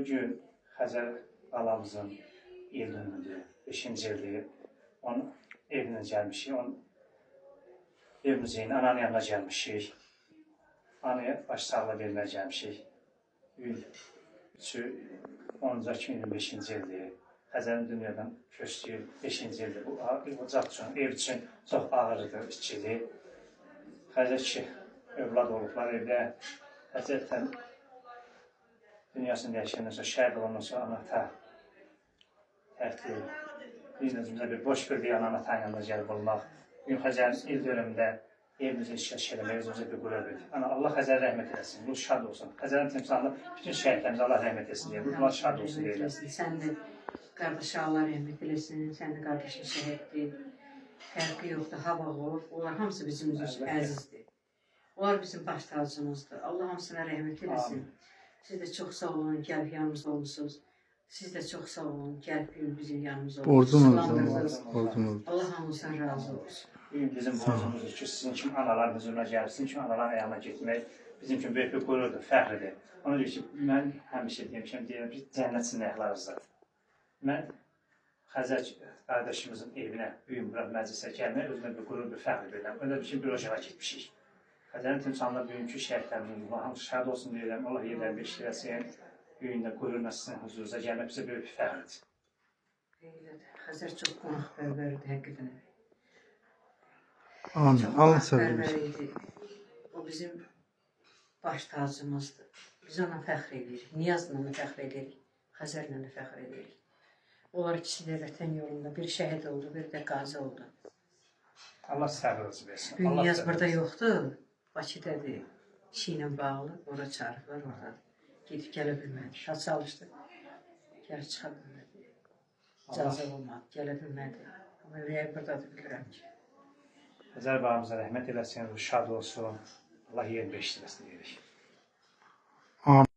Bugün Xəzər balamızın il dönümüdür, 5-ci ildir. Onun evinə gəlmişik, onun evimizin ananın yanına gəlmişik. Anaya başsağlığı verməyə gəlmişik. Bugün 10-2025-ci ildir. Xəzərin dünyadan köçdüyü 5-ci ildir. Bu ocaq üçün, ev üçün çox ağırdır, işçidir. Xəzər ki, övlad olublar evdə. Həzrətən dünyasını dəyişəndən sonra, şəhid olandan sonra ana-ata fərqli. Biz özümüzə bir boş bir ana-atanın yanında gəlib olmaq. Bugün Xəzərin il dönümündə evimizə işgəş eləmək, özümüzə bir qürur verir. Allah Xəzər rəhmət eləsin, bu şad olsun. Xəzərin timsalında bütün şəhidlərimizə Allah rəhmət eləsin deyə, bunlar şad olsun deyirlər. Sən də qardaşa Allah rəhmət eləsin, sən də qardaşın şəhiddir. Fərqi yoxdur, hava olur. Onlar hamısı bizim üçün əzizdir. Onlar bizim baş tacımızdır. Allah hamısına rəhmət eləsin. Siz də çox sağ olun, gəlib yanımızda olmuşsunuz. Siz də çox sağ olun, gəlib bizim yanımızda olmuşsunuz. Borcumuz. Allah hamımızdan razı olsun. Bizim borcumuzdur ki, sizin kimi analar huzuruna gəlib, sizin kimi analar ayağına getmək bizim üçün böyük bir qürurdur, fəxridir. Ona görə ki, mən həmişə demişəm, deyirəm ki, cənnətin ayaqlarınızdadır. Mən Xəzər qardaşımızın evinə, büyüm bura məclisə gəlmək özümə bir qürur, bir fəxr verirəm. Öyle bir şey, bir ocağa getmişik. Xəzərin timsalında bugünkü şəhidlərimizin hamısı şəhid olsun deyirəm. Allah yerlərini işləsin. Bugündə qürurla sizin huzurunuza gəlmək bizə böyük bir fəxrdir. Xəzər çox qonaqpərvərdir, həqiqətən. Amin. Allah sevgili. O bizim baş tacımızdır. Biz ona fəxr edirik. Niyazla da fəxr edirik. Xəzərlə də fəxr edirik. Onlar ikisi də vətən yolunda bir şəhid oldu, bir də qazi oldu. Allah səbrinizi versin. Bugün Niyaz burada yoxdur. Bakıdadır. İşi ilə bağlı. Ora çağırıblar orada. Gedib gələ bilmədi. Şad çalışdı. Gəlib çıxa bilmədi. İcazə olmadı. Gələ bilmədi. Amma ürəyi buradadır, bilirəm ki. Xəzər bağımıza rəhmət eləsin, şad olsun. Allah yerini beşdirəsin deyirik. Amin.